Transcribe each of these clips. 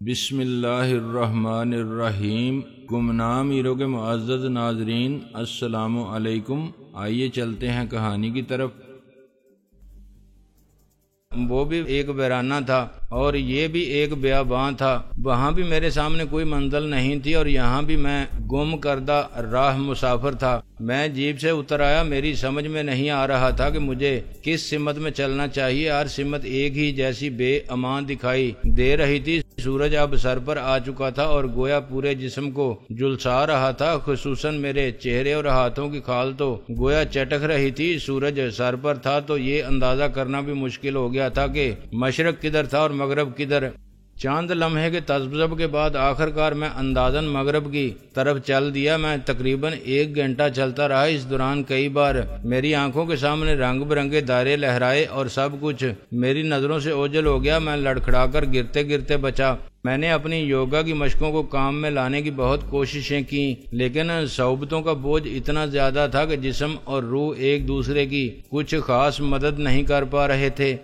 بسم اللہ الرحمن الرحیم۔ گمنام ایرو کے معزز ناظرین، السلام علیکم۔ آئیے چلتے ہیں کہانی کی طرف۔ وہ بھی ایک ویرانہ تھا اور یہ بھی ایک بیاباں تھا۔ وہاں بھی میرے سامنے کوئی منزل نہیں تھی اور یہاں بھی میں گم کردہ راہ مسافر تھا۔ میں جیپ سے اتر آیا، میری سمجھ میں نہیں آ رہا تھا کہ مجھے کس سمت میں چلنا چاہیے۔ ہر سمت ایک ہی جیسی بے امان دکھائی دے رہی تھی۔ سورج اب سر پر آ چکا تھا اور گویا پورے جسم کو جھلسا رہا تھا، خصوصاً میرے چہرے اور ہاتھوں کی کھال تو گویا چٹک رہی تھی۔ سورج سر پر تھا تو یہ اندازہ کرنا بھی مشکل ہو گیا تھا کہ مشرق کدھر تھا اور مغرب کدھر۔ چاند لمحے کے تذبذب کے بعد آخر کار میں اندازاً مغرب کی طرف چل دیا۔ میں تقریباً 1 گھنٹہ چلتا رہا۔ اس دوران کئی بار میری آنکھوں کے سامنے رنگ برنگے دائرے لہرائے اور سب کچھ میری نظروں سے اوجھل ہو گیا۔ میں لڑکھڑا کر گرتے گرتے بچا۔ میں نے اپنی یوگا کی مشقوں کو کام میں لانے کی بہت کوششیں کی، لیکن صعوبتوں کا بوجھ اتنا زیادہ تھا کہ جسم اور روح ایک دوسرے کی کچھ خاص مدد نہیں کر پا رہے تھے۔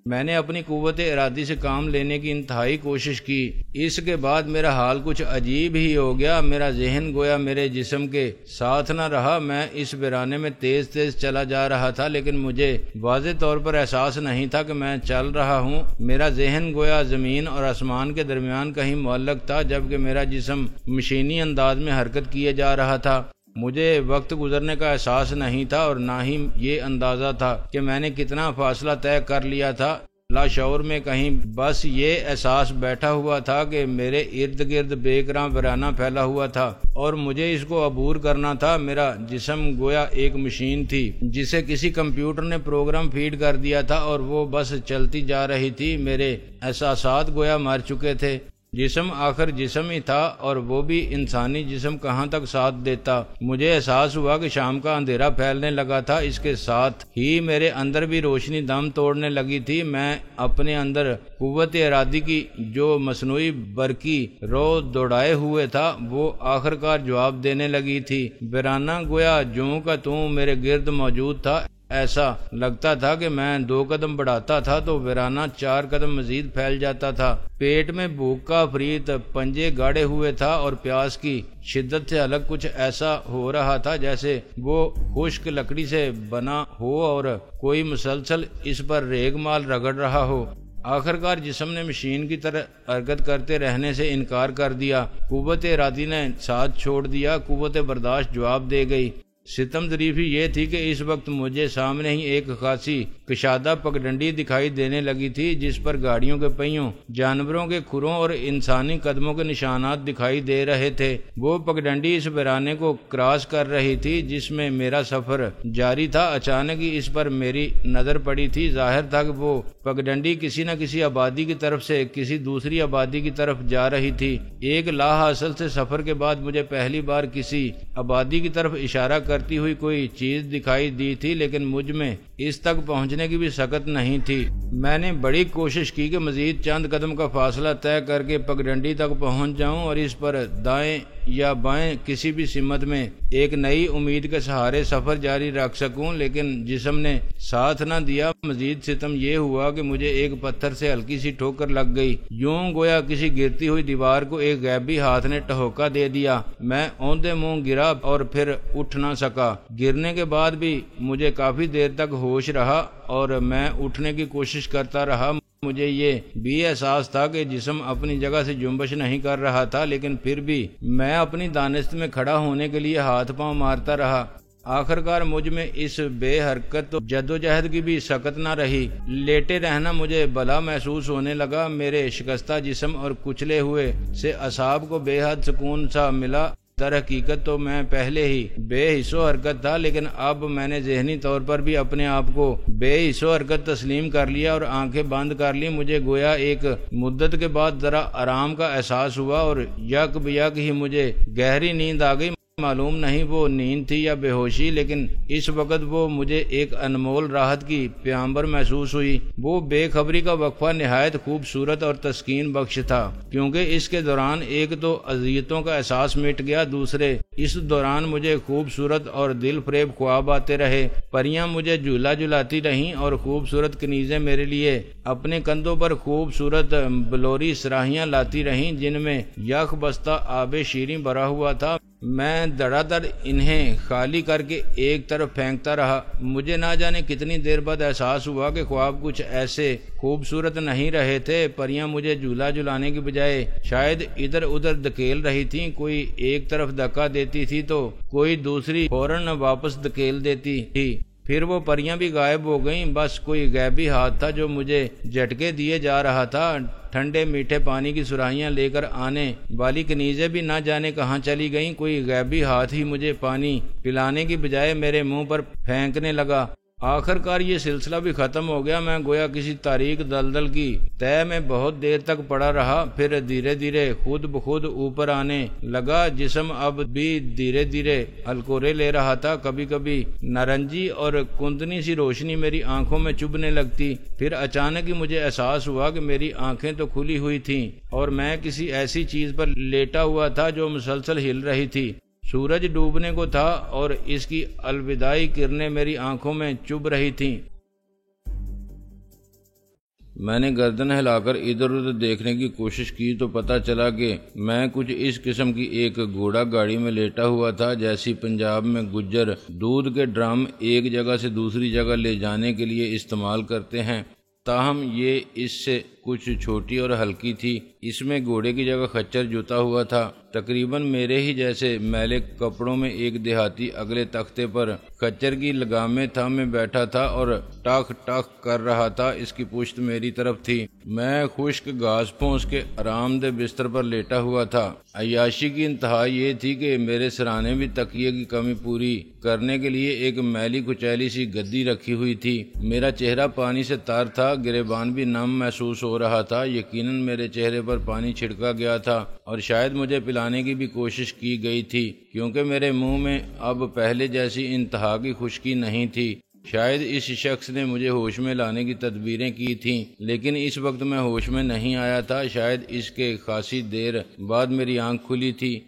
میں نے اپنی قوت ارادی سے کام لینے کی انتہائی کوشش کی۔ اس کے بعد میرا حال کچھ عجیب ہی ہو گیا۔ میرا ذہن گویا میرے جسم کے ساتھ نہ رہا۔ میں اس ویرانے میں تیز تیز چلا جا رہا تھا، لیکن مجھے واضح طور پر احساس نہیں تھا کہ میں چل رہا ہوں۔ میرا ذہن گویا زمین اور آسمان کے درمیان کہیں معلق تھا، جبکہ میرا جسم مشینی انداز میں حرکت کیے جا رہا تھا۔ مجھے وقت گزرنے کا احساس نہیں تھا اور نہ ہی یہ اندازہ تھا کہ میں نے کتنا فاصلہ طے کر لیا تھا۔ لاشعور میں کہیں بس یہ احساس بیٹھا ہوا تھا کہ میرے ارد گرد بے گراں ویرانہ پھیلا ہوا تھا اور مجھے اس کو عبور کرنا تھا۔ میرا جسم گویا ایک مشین تھی جسے کسی کمپیوٹر نے پروگرام فیڈ کر دیا تھا اور وہ بس چلتی جا رہی تھی۔ میرے احساسات گویا مر چکے تھے۔ جسم آخر جسم ہی تھا اور وہ بھی انسانی جسم کہاں تک ساتھ دیتا۔ مجھے احساس ہوا کہ شام کا اندھیرا پھیلنے لگا تھا، اس کے ساتھ ہی میرے اندر بھی روشنی دم توڑنے لگی تھی۔ میں اپنے اندر قوت ارادی کی جو مصنوعی برقی رو دوڑائے ہوئے تھا وہ آخر کار جواب دینے لگی تھی۔ ویرانہ گویا جوں کا توں میرے گرد موجود تھا۔ ایسا لگتا تھا کہ میں 2 قدم بڑھاتا تھا تو ویرانہ 4 قدم مزید پھیل جاتا تھا۔ پیٹ میں بھوک کا افریت پنجے گاڑے ہوئے تھا اور پیاس کی شدت سے الگ کچھ ایسا ہو رہا تھا جیسے وہ خشک لکڑی سے بنا ہو اور کوئی مسلسل اس پر ریگ مال رگڑ رہا ہو۔ آخر کار جسم نے مشین کی طرح حرکت کرتے رہنے سے انکار کر دیا۔ قوت ارادی نے ساتھ چھوڑ دیا۔ قوت برداشت جواب دے گئی۔ ستم ظریفی یہ تھی کہ اس وقت مجھے سامنے ہی ایک خاصی کشادہ پگڈنڈی دکھائی دینے لگی تھی جس پر گاڑیوں کے پہیوں، جانوروں کے کھروں اور انسانی قدموں کے نشانات دکھائی دے رہے تھے۔ وہ پگڈنڈی اس ویرانے کو کراس کر رہی تھی جس میں میرا سفر جاری تھا۔ اچانک ہی اس پر میری نظر پڑی تھی۔ ظاہر تھا کہ وہ پگڈنڈی کسی نہ کسی آبادی کی طرف سے کسی دوسری آبادی کی طرف جا رہی تھی۔ ایک لا حاصل سے سفر کے بعد مجھے پہلی بار کسی آبادی کی طرف اشارہ کرتی ہوئی کوئی چیز دکھائی دی تھی، لیکن مجھ میں اس تک پہنچنے کی بھی سکت نہیں تھی۔ میں نے بڑی کوشش کی کہ مزید چند قدم کا فاصلہ طے کر کے پگڈنڈی تک پہنچ جاؤں اور اس پر دائیں یا بائیں کسی بھی سمت میں ایک نئی امید کے سہارے سفر جاری رکھ سکوں، لیکن جسم نے ساتھ نہ دیا۔ مزید ستم یہ ہوا کہ مجھے ایک پتھر سے ہلکی سی ٹھوکر لگ گئی، یوں گویا کسی گرتی ہوئی دیوار کو ایک غیبی ہاتھ نے ٹھوکا دے دیا۔ میں اوندے منہ گرا اور پھر اٹھ نہ سکا۔ گرنے کے بعد بھی مجھے کافی دیر تک ہوش رہا اور میں اٹھنے کی کوشش کرتا رہا۔ مجھے یہ بھی احساس تھا کہ جسم اپنی جگہ سے جنبش نہیں کر رہا تھا، لیکن پھر بھی میں اپنی دانست میں کھڑا ہونے کے لیے ہاتھ پاؤں مارتا رہا۔ آخر کار مجھ میں اس بے حرکت جدوجہد کی بھی سکت نہ رہی۔ لیٹے رہنا مجھے بھلا محسوس ہونے لگا۔ میرے شکستہ جسم اور کچلے ہوئے سے اعصاب کو بے حد سکون سا ملا۔ در حقیقت تو میں پہلے ہی بے حس و حرکت تھا، لیکن اب میں نے ذہنی طور پر بھی اپنے آپ کو بے حس و حرکت تسلیم کر لیا اور آنکھیں بند کر لی۔ مجھے گویا ایک مدت کے بعد ذرا آرام کا احساس ہوا اور یک بیک ہی مجھے گہری نیند آ گئی۔ معلوم نہیں وہ نیند تھی یا بے ہوشی، لیکن اس وقت وہ مجھے ایک انمول راحت کی پیامبر محسوس ہوئی۔ وہ بے خبری کا وقفہ نہایت خوبصورت اور تسکین بخش تھا، کیونکہ اس کے دوران ایک تو اذیتوں کا احساس مٹ گیا، دوسرے اس دوران مجھے خوبصورت اور دل فریب خواب آتے رہے۔ پریاں مجھے جھولا جھلاتی رہیں اور خوبصورت کنیزیں میرے لیے اپنے کندھوں پر خوبصورت بلوری سراہیاں لاتی رہیں، جن میں یخ بستہ آب شیریں بھرا ہوا تھا۔ میں دڑا دڑ انہیں خالی کر کے ایک طرف پھینکتا رہا۔ مجھے نہ جانے کتنی دیر بعد احساس ہوا کہ خواب کچھ ایسے خوبصورت نہیں رہے تھے۔ پریاں مجھے جھولا جھلانے کی بجائے شاید ادھر ادھر دھکیل رہی تھیں، کوئی ایک طرف دھکا دیتی تھی تو کوئی دوسری فوراً واپس دھکیل دیتی تھی۔ پھر وہ پریاں بھی غائب ہو گئیں، بس کوئی غیبی ہاتھ تھا جو مجھے جھٹکے دیے جا رہا تھا۔ ٹھنڈے میٹھے پانی کی سراہیاں لے کر آنے والی کنیزیں بھی نہ جانے کہاں چلی گئیں۔ کوئی غیبی ہاتھ ہی مجھے پانی پلانے کی بجائے میرے منہ پر پھینکنے لگا۔ آخر کار یہ سلسلہ بھی ختم ہو گیا۔ میں گویا کسی تاریک دلدل کی تہہ میں بہت دیر تک پڑا رہا، پھر دھیرے دھیرے خود بخود اوپر آنے لگا۔ جسم اب بھی دھیرے دھیرے الکورے لے رہا تھا۔ کبھی کبھی نارنجی اور کندنی سی روشنی میری آنکھوں میں چبھنے لگتی۔ پھر اچانک ہی مجھے احساس ہوا کہ میری آنکھیں تو کھلی ہوئی تھیں اور میں کسی ایسی چیز پر لیٹا ہوا تھا جو مسلسل ہل رہی تھی۔ سورج ڈوبنے کو تھا اور اس کی الوداعی کرنیں میری آنکھوں میں چبھ رہی تھیں۔ میں نے گردن ہلا کر ادھر ادھر دیکھنے کی کوشش کی تو پتہ چلا کہ میں کچھ اس قسم کی ایک گھوڑا گاڑی میں لیٹا ہوا تھا، جیسی پنجاب میں گجر دودھ کے ڈرم ایک جگہ سے دوسری جگہ لے جانے کے لیے استعمال کرتے ہیں، تاہم یہ اس سے کچھ چھوٹی اور ہلکی تھی۔ اس میں گھوڑے کی جگہ خچر جوتا ہوا تھا۔ تقریباً میرے ہی جیسے میلے کپڑوں میں ایک دیہاتی اگلے تختے پر خچر کی لگامیں تھامے بیٹھا تھا اور ٹاک ٹاک کر رہا تھا۔ اس کی پشت میری طرف تھی۔ میں خشک گھاس پھونس کے آرام دہ بستر پر لیٹا ہوا تھا۔ عیاشی کی انتہا یہ تھی کہ میرے سرانے بھی تکیے کی کمی پوری کرنے کے لیے ایک میلی کچیلی سی گدی رکھی ہوئی تھی۔ میرا چہرہ پانی سے تار تھا، گریبان بھی نم محسوس ہو رہا تھا۔ یقیناً میرے چہرے پر پانی چھڑکا گیا تھا اور شاید مجھے پلانے کی بھی کوشش کی گئی تھی، کیونکہ میرے منہ میں اب پہلے جیسی انتہا کی خشکی نہیں تھی۔ شاید اس شخص نے مجھے ہوش میں لانے کی تدبیریں کی تھیں، لیکن اس وقت میں ہوش میں نہیں آیا تھا۔ شاید اس کے خاصی دیر بعد میری آنکھ کھلی تھی۔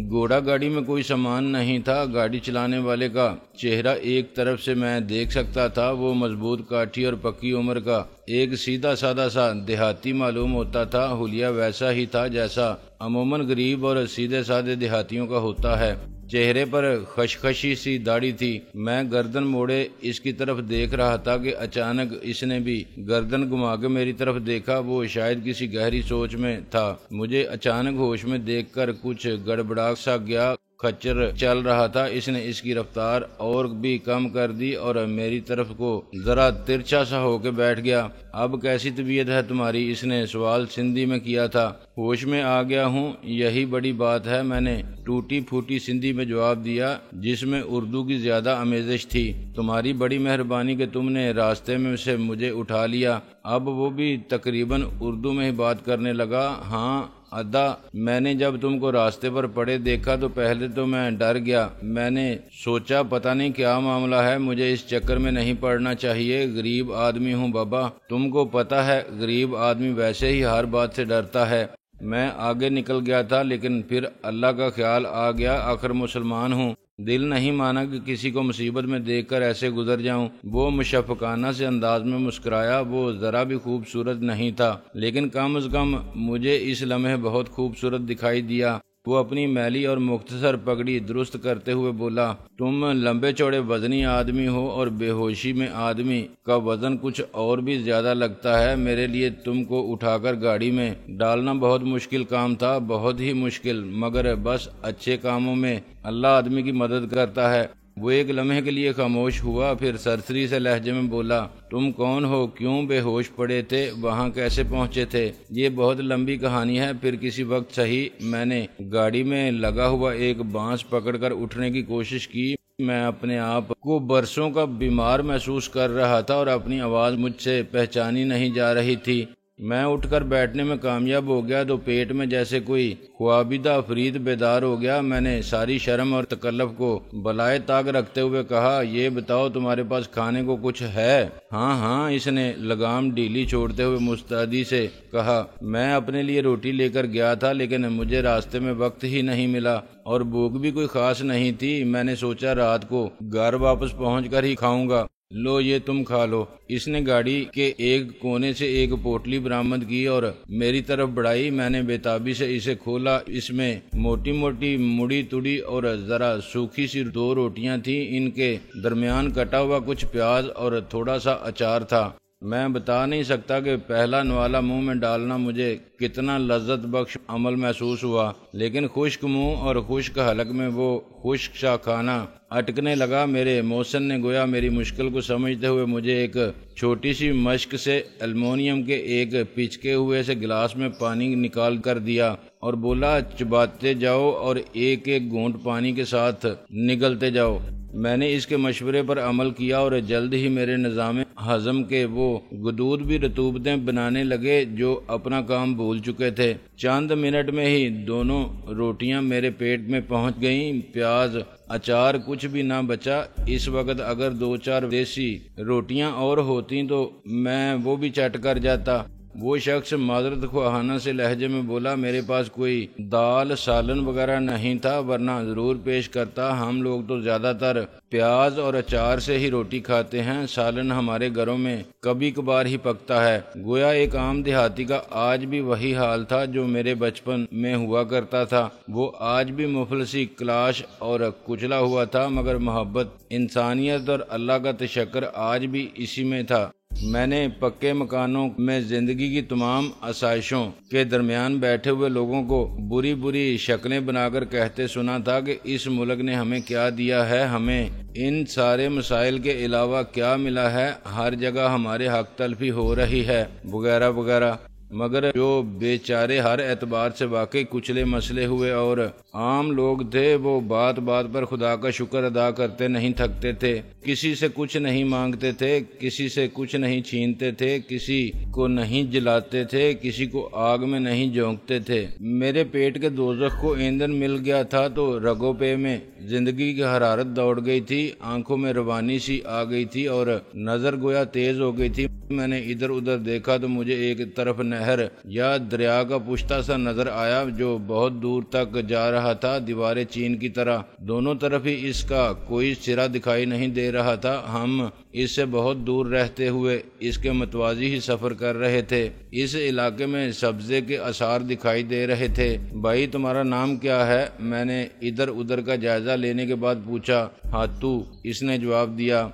گھوڑا گاڑی میں کوئی سامان نہیں تھا۔ گاڑی چلانے والے کا چہرہ ایک طرف سے میں دیکھ سکتا تھا۔ وہ مضبوط کاٹھی اور پکی عمر کا ایک سیدھا سادہ سا دیہاتی معلوم ہوتا تھا۔ حلیہ ویسا ہی تھا جیسا عموماً غریب اور سیدھے سادے دیہاتیوں کا ہوتا ہے۔ چہرے پر خشخشی سی داڑھی تھی۔ میں گردن موڑے اس کی طرف دیکھ رہا تھا کہ اچانک اس نے بھی گردن گھما کے میری طرف دیکھا۔ وہ شاید کسی گہری سوچ میں تھا۔ مجھے اچانک ہوش میں دیکھ کر کچھ گڑبڑا سا گیا۔ خچر چل رہا تھا۔ اس نے اس کی رفتار اور بھی کم کر دی اور میری طرف کو ذرا ترچھا سا ہو کے بیٹھ گیا۔ اب کیسی طبیعت ہے تمہاری؟ اس نے سوال سندھی میں کیا تھا۔ ہوش میں آ گیا ہوں، یہی بڑی بات ہے، میں نے ٹوٹی پھوٹی سندھی میں جواب دیا، جس میں اردو کی زیادہ آمیزش تھی۔ تمہاری بڑی مہربانی کہ تم نے راستے میں سے مجھے اٹھا لیا۔ اب وہ بھی تقریباً اردو میں ہی بات کرنے لگا۔ ہاں ادا، میں نے جب تم کو راستے پر پڑے دیکھا تو پہلے تو میں ڈر گیا۔ میں نے سوچا پتہ نہیں کیا معاملہ ہے، مجھے اس چکر میں نہیں پڑنا چاہیے۔ غریب آدمی ہوں بابا، تم کو پتہ ہے غریب آدمی ویسے ہی ہر بات سے ڈرتا ہے۔ میں آگے نکل گیا تھا، لیکن پھر اللہ کا خیال آ گیا، آخر مسلمان ہوں۔ دل نہیں مانا کہ کسی کو مصیبت میں دیکھ کر ایسے گزر جاؤں۔ وہ مشفقانہ سے انداز میں مسکرایا۔ وہ ذرا بھی خوبصورت نہیں تھا، لیکن کم از کم مجھے اس لمحے بہت خوبصورت دکھائی دیا۔ وہ اپنی میلی اور مختصر پگڑی درست کرتے ہوئے بولا، تم لمبے چوڑے وزنی آدمی ہو اور بے ہوشی میں آدمی کا وزن کچھ اور بھی زیادہ لگتا ہے۔ میرے لیے تم کو اٹھا کر گاڑی میں ڈالنا بہت مشکل کام تھا، بہت ہی مشکل، مگر بس اچھے کاموں میں اللہ آدمی کی مدد کرتا ہے۔ وہ ایک لمحے کے لیے خاموش ہوا، پھر سرسری سے لہجے میں بولا، تم کون ہو؟ کیوں بے ہوش پڑے تھے؟ وہاں کیسے پہنچے تھے؟ یہ بہت لمبی کہانی ہے، پھر کسی وقت صحیح۔ میں نے گاڑی میں لگا ہوا ایک بانس پکڑ کر اٹھنے کی کوشش کی۔ میں اپنے آپ کو برسوں کا بیمار محسوس کر رہا تھا اور اپنی آواز مجھ سے پہچانی نہیں جا رہی تھی۔ میں اٹھ کر بیٹھنے میں کامیاب ہو گیا تو پیٹ میں جیسے کوئی خوابیدہ افرید بیدار ہو گیا۔ میں نے ساری شرم اور تکلف کو بالائے طاق رکھتے ہوئے کہا، یہ بتاؤ تمہارے پاس کھانے کو کچھ ہے؟ ہاں ہاں، اس نے لگام ڈھیلی چھوڑتے ہوئے مستعدی سے کہا۔ میں اپنے لیے روٹی لے کر گیا تھا لیکن مجھے راستے میں وقت ہی نہیں ملا اور بھوک بھی کوئی خاص نہیں تھی۔ میں نے سوچا رات کو گھر واپس پہنچ کر ہی کھاؤں گا۔ لو یہ تم کھا لو۔ اس نے گاڑی کے ایک کونے سے ایک پوٹلی برآمد کی اور میری طرف بڑھائی۔ میں نے بے تابی سے اسے کھولا۔ اس میں موٹی موٹی مڑی تڑی اور ذرا سوکھی سی 2 روٹیاں تھیں۔ ان کے درمیان کٹا ہوا کچھ پیاز اور تھوڑا سا اچار تھا۔ میں بتا نہیں سکتا کہ پہلا نوالا منہ میں ڈالنا مجھے کتنا لذت بخش عمل محسوس ہوا، لیکن خشک منہ اور خشک حلق میں وہ خشک سا کھانا اٹکنے لگا۔ میرے محسن نے گویا میری مشکل کو سمجھتے ہوئے مجھے ایک چھوٹی سی مشک سے المونیم کے ایک پچکے ہوئے سے گلاس میں پانی نکال کر دیا اور بولا، چباتے جاؤ اور ایک ایک گھونٹ پانی کے ساتھ نگلتے جاؤ۔ میں نے اس کے مشورے پر عمل کیا اور جلد ہی میرے نظام ہضم کے وہ غدود بھی رطوبتیں بنانے لگے جو اپنا کام بھول چکے تھے۔ چند منٹ میں ہی دونوں روٹیاں میرے پیٹ میں پہنچ گئیں۔ پیاز اچار کچھ بھی نہ بچا۔ اس وقت اگر 2-4 دیسی روٹیاں اور ہوتیں تو میں وہ بھی چٹ کر جاتا۔ وہ شخص معذرت خواہانہ سے لہجے میں بولا، میرے پاس کوئی دال سالن وغیرہ نہیں تھا ورنہ ضرور پیش کرتا۔ ہم لوگ تو زیادہ تر پیاز اور اچار سے ہی روٹی کھاتے ہیں، سالن ہمارے گھروں میں کبھی کبھار ہی پکتا ہے۔ گویا ایک عام دیہاتی کا آج بھی وہی حال تھا جو میرے بچپن میں ہوا کرتا تھا۔ وہ آج بھی مفلسی کلاش اور کچلا ہوا تھا، مگر محبت، انسانیت اور اللہ کا تشکر آج بھی اسی میں تھا۔ میں نے پکے مکانوں میں زندگی کی تمام آسائشوں کے درمیان بیٹھے ہوئے لوگوں کو بری بری شکلیں بنا کر کہتے سنا تھا کہ اس ملک نے ہمیں کیا دیا ہے، ہمیں ان سارے مسائل کے علاوہ کیا ملا ہے، ہر جگہ ہمارے حق تلفی ہو رہی ہے، وغیرہ وغیرہ۔ مگر جو بیچارے ہر اعتبار سے واقعی کچلے مسئلے ہوئے اور عام لوگ تھے، وہ بات بات پر خدا کا شکر ادا کرتے نہیں تھکتے تھے، کسی سے کچھ نہیں مانگتے تھے، کسی سے کچھ نہیں چھینتے تھے، کسی کو نہیں جلاتے تھے، کسی کو آگ میں نہیں جھونکتے تھے۔ میرے پیٹ کے دوزخ کو ایندھن مل گیا تھا تو رگوں پہ میں زندگی کی حرارت دوڑ گئی تھی، آنکھوں میں روانی سی آ گئی تھی اور نظر گویا تیز ہو گئی تھی۔ میں نے ادھر ادھر دیکھا تو مجھے ایک طرف نہر یا دریا کا پشتہ سا نظر آیا جو بہت دور تک جا رہا تھا، دیواریں چین کی طرح۔ دونوں طرف ہی اس کا کوئی سرا دکھائی نہیں دے رہا تھا۔ ہم اس سے بہت دور رہتے ہوئے اس کے متوازی ہی سفر کر رہے تھے۔ اس علاقے میں سبزے کے آثار دکھائی دے رہے تھے۔ بھائی تمہارا نام کیا ہے؟ میں نے ادھر ادھر کا جائزہ لینے کے بعد پوچھا۔ ہاتھو، اس نے جواب دیا۔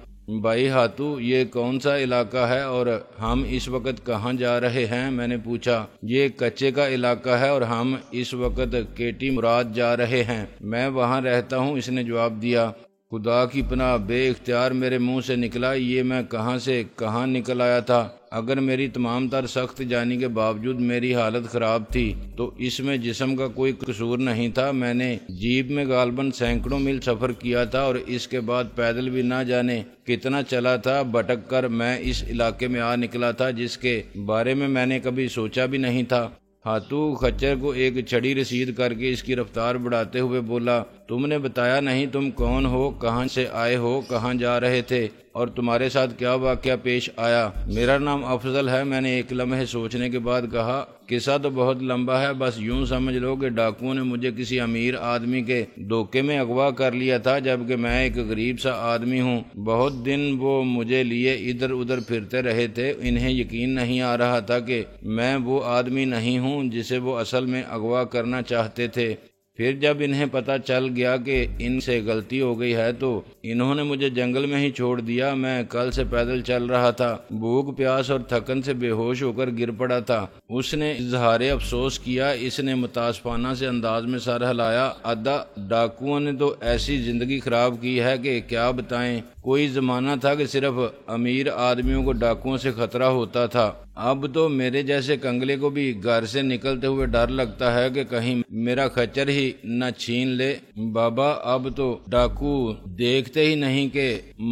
بھائی ہاتھو، یہ کون سا علاقہ ہے اور ہم اس وقت کہاں جا رہے ہیں؟ میں نے پوچھا۔ یہ کچے کا علاقہ ہے اور ہم اس وقت کیٹی مراد جا رہے ہیں، میں وہاں رہتا ہوں، اس نے جواب دیا۔ خدا کی پناہ، بے اختیار میرے منہ سے نکلا، یہ میں کہاں سے کہاں نکل آیا تھا؟ اگر میری تمام تر سخت جانی کے باوجود میری حالت خراب تھی تو اس میں جسم کا کوئی قصور نہیں تھا۔ میں نے جیپ میں غالباً سینکڑوں میل سفر کیا تھا اور اس کے بعد پیدل بھی نہ جانے کتنا چلا تھا۔ بھٹک کر میں اس علاقے میں آ نکلا تھا جس کے بارے میں نے کبھی سوچا بھی نہیں تھا۔ ہاتھو خچر کو ایک چھڑی رسید کر کے اس کی رفتار بڑھاتے ہوئے بولا، تم نے بتایا نہیں تم کون ہو، کہاں سے آئے ہو، کہاں جا رہے تھے اور تمہارے ساتھ کیا واقعہ پیش آیا؟ میرا نام افضل ہے، میں نے ایک لمحے سوچنے کے بعد کہا۔ قصہ تو بہت لمبا ہے، بس یوں سمجھ لو کہ ڈاکوؤں نے مجھے کسی امیر آدمی کے دھوکے میں اغوا کر لیا تھا جبکہ میں ایک غریب سا آدمی ہوں۔ بہت دن وہ مجھے لیے ادھر ادھر پھرتے رہے تھے، انہیں یقین نہیں آ رہا تھا کہ میں وہ آدمی نہیں ہوں جسے وہ اصل میں اغوا کرنا چاہتے تھے۔ پھر جب انہیں پتہ چل گیا کہ ان سے غلطی ہو گئی ہے تو انہوں نے مجھے جنگل میں ہی چھوڑ دیا۔ میں کل سے پیدل چل رہا تھا، بھوک پیاس اور تھکن سے بے ہوش ہو کر گر پڑا تھا۔ اس نے اظہار افسوس کیا، اس نے متاسفانہ سے انداز میں سر ہلایا۔ ادا ڈاکوؤں نے تو ایسی زندگی خراب کی ہے کہ کیا بتائیں۔ کوئی زمانہ تھا کہ صرف امیر آدمیوں کو ڈاکوؤں سے خطرہ ہوتا تھا، اب تو میرے جیسے کنگلے کو بھی گھر سے نکلتے ہوئے ڈر لگتا ہے کہ کہیں میرا خچر ہی نہ چھین لے۔ بابا اب تو ڈاکو دیکھتے ہی نہیں کہ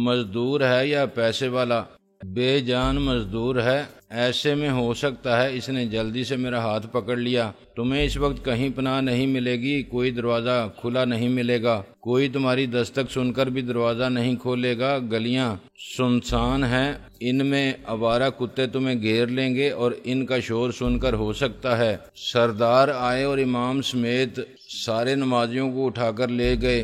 مزدور ہے یا پیسے والا، بے جان مزدور ہے۔ ایسے میں ہو سکتا ہے اس نے جلدی سے میرا ہاتھ پکڑ لیا۔ تمہیں اس وقت کہیں پناہ نہیں ملے گی، کوئی دروازہ کھلا نہیں ملے گا، کوئی تمہاری دستک سن کر بھی دروازہ نہیں کھولے گا، گلیاں سنسان ہیں، ان میں آوارہ کتے تمہیں گھیر لیں گے اور ان کا شور سن کر ہو سکتا ہے سردار آئے اور امام سمیت سارے نمازیوں کو اٹھا کر لے گئے۔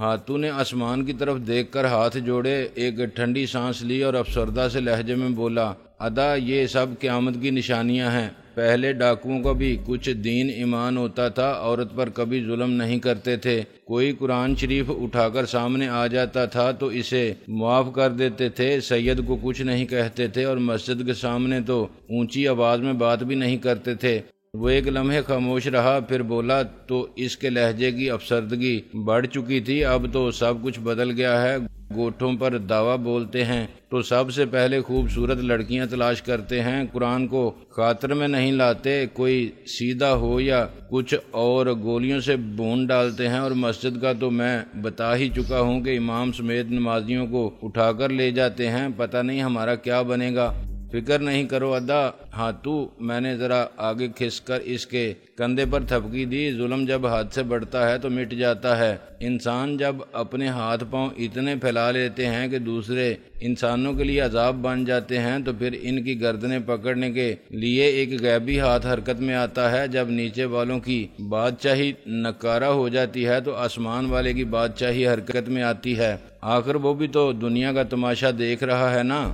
ہاتھوں نے آسمان کی طرف دیکھ کر ہاتھ جوڑے، ایک ٹھنڈی سانس لی اور افسردہ سے لہجے میں بولا، ادا یہ سب قیامت کی نشانیاں ہیں۔ پہلے ڈاکوؤں کا بھی کچھ دین ایمان ہوتا تھا، عورت پر کبھی ظلم نہیں کرتے تھے، کوئی قرآن شریف اٹھا کر سامنے آ جاتا تھا تو اسے معاف کر دیتے تھے، سید کو کچھ نہیں کہتے تھے اور مسجد کے سامنے تو اونچی آواز میں بات بھی نہیں کرتے تھے۔ وہ ایک لمحے خاموش رہا، پھر بولا تو اس کے لہجے کی افسردگی بڑھ چکی تھی، اب تو سب کچھ بدل گیا ہے، گوٹھوں پر دعویٰ بولتے ہیں تو سب سے پہلے خوبصورت لڑکیاں تلاش کرتے ہیں، قرآن کو خاطر میں نہیں لاتے، کوئی سیدھا ہو یا کچھ اور گولیوں سے بھون ڈالتے ہیں، اور مسجد کا تو میں بتا ہی چکا ہوں کہ امام سمیت نمازیوں کو اٹھا کر لے جاتے ہیں، پتہ نہیں ہمارا کیا بنے گا۔ فکر نہیں کرو ادا، ہاتھوں میں نے ذرا آگے کھس کر اس کے کندھے پر تھپکی دی، ظلم جب ہاتھ سے بڑھتا ہے تو مٹ جاتا ہے، انسان جب اپنے ہاتھ پاؤں اتنے پھیلا لیتے ہیں کہ دوسرے انسانوں کے لیے عذاب بن جاتے ہیں تو پھر ان کی گردنیں پکڑنے کے لیے ایک غیبی ہاتھ حرکت میں آتا ہے، جب نیچے والوں کی بادشاہی نکارہ ہو جاتی ہے تو آسمان والے کی بادشاہی حرکت میں آتی ہے، آخر وہ بھی تو دنیا کا تماشا دیکھ رہا ہے نا۔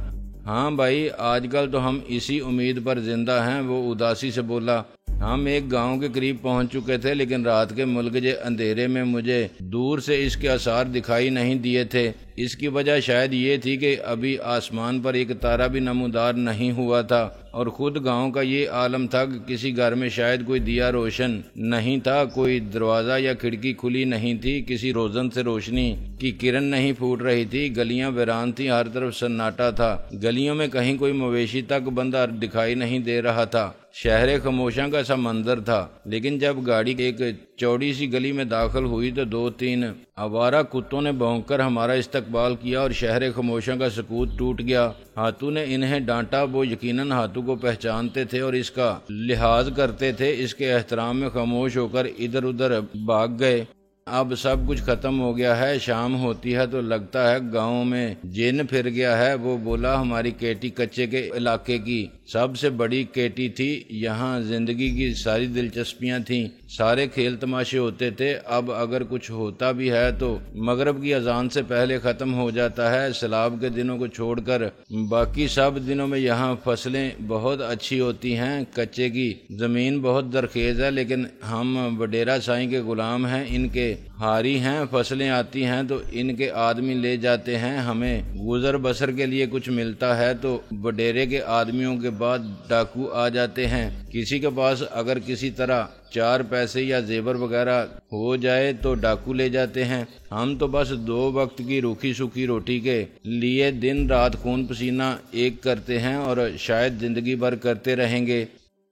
ہاں بھائی، آج کل تو ہم اسی امید پر زندہ ہیں، وہ اداسی سے بولا۔ ہم ایک گاؤں کے قریب پہنچ چکے تھے، لیکن رات کے ملگجے اندھیرے میں مجھے دور سے اس کے آثار دکھائی نہیں دیے تھے، اس کی وجہ شاید یہ تھی کہ ابھی آسمان پر ایک تارا بھی نمودار نہیں ہوا تھا، اور خود گاؤں کا یہ عالم تھا کہ کسی گھر میں شاید کوئی دیا روشن نہیں تھا، کوئی دروازہ یا کھڑکی کھلی نہیں تھی، کسی روزن سے روشنی کی کرن نہیں پھوٹ رہی تھی، گلیاں ویران تھیں، ہر طرف سناٹا تھا، گلیوں میں کہیں کوئی مویشی تک بندہ دکھائی نہیں دے رہا تھا، شہر خاموشاں کا سا منظر تھا۔ لیکن جب گاڑی ایک چوڑی سی گلی میں داخل ہوئی تو 2-3 آوارہ کتوں نے بھونک کر ہمارا استقبال کیا اور شہر خاموشاں کا سکوت ٹوٹ گیا۔ ہاتھوں نے انہیں ڈانٹا، وہ یقیناً ہاتھوں کو پہچانتے تھے اور اس کا لحاظ کرتے تھے، اس کے احترام میں خاموش ہو کر ادھر ادھر بھاگ گئے۔ اب سب کچھ ختم ہو گیا ہے، شام ہوتی ہے تو لگتا ہے گاؤں میں جن پھر گیا ہے، وہ بولا۔ ہماری کیٹی کچے کے علاقے کی سب سے بڑی کیٹی تھی، یہاں زندگی کی ساری دلچسپیاں تھیں، سارے کھیل تماشے ہوتے تھے، اب اگر کچھ ہوتا بھی ہے تو مغرب کی اذان سے پہلے ختم ہو جاتا ہے، سیلاب کے دنوں کو چھوڑ کر باقی سب دنوں میں یہاں فصلیں بہت اچھی ہوتی ہیں، کچے کی زمین بہت زرخیز ہے، لیکن ہم وڈیرا سائیں کے غلام ہیں، ان کے ہاری ہیں، فصلیں آتی ہیں تو ان کے آدمی لے جاتے ہیں، ہمیں گزر بسر کے لیے کچھ ملتا ہے تو وڈیرے کے آدمیوں کے بعد ڈاکو آ جاتے ہیں، کسی کے پاس اگر کسی طرح 4 پیسے یا زیور وغیرہ ہو جائے تو ڈاکو لے جاتے ہیں، ہم تو بس 2 وقت کی روکھی سوکھی روٹی کے لیے دن رات خون پسینہ ایک کرتے ہیں اور شاید زندگی بھر کرتے رہیں گے۔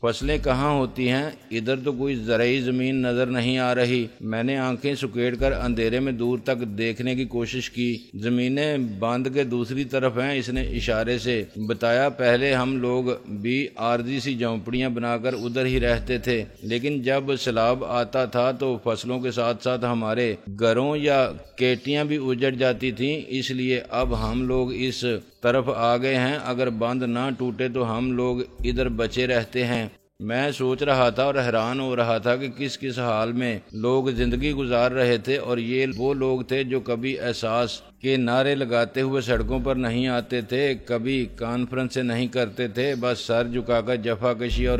فصلیں کہاں ہوتی ہیں؟ ادھر تو کوئی زرعی زمین نظر نہیں آ رہی، میں نے آنکھیں سکیڑ کر اندھیرے میں دور تک دیکھنے کی کوشش کی، زمینیں باندھ کے دوسری طرف ہیں، اس نے اشارے سے بتایا، پہلے ہم لوگ بھی عارضی سی جھونپڑیاں بنا کر ادھر ہی رہتے تھے، لیکن جب سیلاب آتا تھا تو فصلوں کے ساتھ ساتھ ہمارے گھروں یا کیٹیاں بھی اجڑ جاتی تھیں، اس لیے اب ہم لوگ اس طرف آ گئے ہیں، اگر بند نہ ٹوٹے تو ہم لوگ ادھر بچے رہتے ہیں۔ میں سوچ رہا تھا اور حیران ہو رہا تھا کہ کس حال میں لوگ زندگی گزار رہے تھے، اور یہ وہ لوگ تھے جو کبھی احساس کے نعرے لگاتے ہوئے سڑکوں پر نہیں آتے تھے، کبھی کانفرنسیں نہیں کرتے تھے، بس سر جھکا کر جفا کشی اور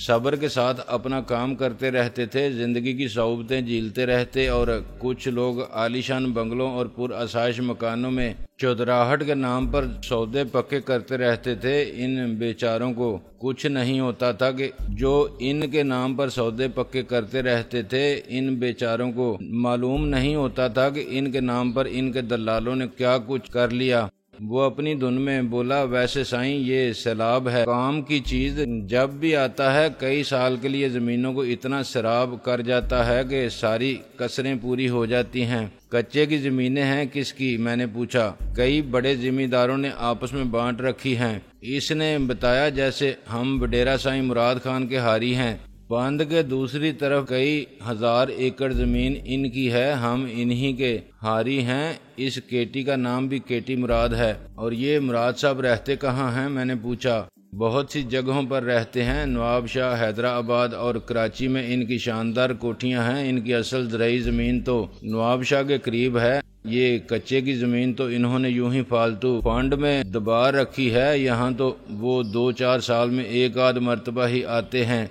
صبر کے ساتھ اپنا کام کرتے رہتے تھے، زندگی کی صعوبتیں جھیلتے رہتے، اور کچھ لوگ عالیشان بنگلوں اور پرآسائش مکانوں میں چودراہٹ کے نام پر سودے پکے کرتے رہتے تھے، ان بیچاروں کو کچھ نہیں ہوتا تھا کہ جو ان کے نام پر سودے پکے کرتے رہتے تھے، ان بیچاروں کو معلوم نہیں ہوتا تھا کہ ان کے نام پر ان کے دلالوں نے کیا کچھ کر لیا۔ وہ اپنی دھن میں بولا، ویسے سائیں یہ سیلاب ہے، کام کی چیز جب بھی آتا ہے کئی سال کے لیے زمینوں کو اتنا سیراب کر جاتا ہے کہ ساری کسریں پوری ہو جاتی ہیں۔ کچے کی زمینیں ہیں کس کی؟ میں نے پوچھا۔ کئی بڑے زمینداروں نے آپس میں بانٹ رکھی ہیں۔ اس نے بتایا، جیسے ہم وڈیرا سائیں مراد خان کے حاری ہیں، بند کے دوسری طرف کئی ہزار ایکڑ زمین ان کی ہے، ہم انہی کے حاری ہیں۔ اس کیٹی کا نام بھی کیٹی مراد ہے۔ اور یہ مراد صاحب رہتے کہاں ہیں؟ میں نے پوچھا۔ بہت سی جگہوں پر رہتے ہیں، نواب شاہ، حیدرآباد اور کراچی میں ان کی شاندار کوٹھیاں ہیں۔ ان کی اصل زرعی زمین تو نواب شاہ کے قریب ہے، یہ کچے کی زمین تو انہوں نے یوں ہی فالتو فنڈ میں دبا رکھی ہے۔ یہاں تو وہ 2-4 سال میں ایک آدھ مرتبہ ہی آتے ہیں۔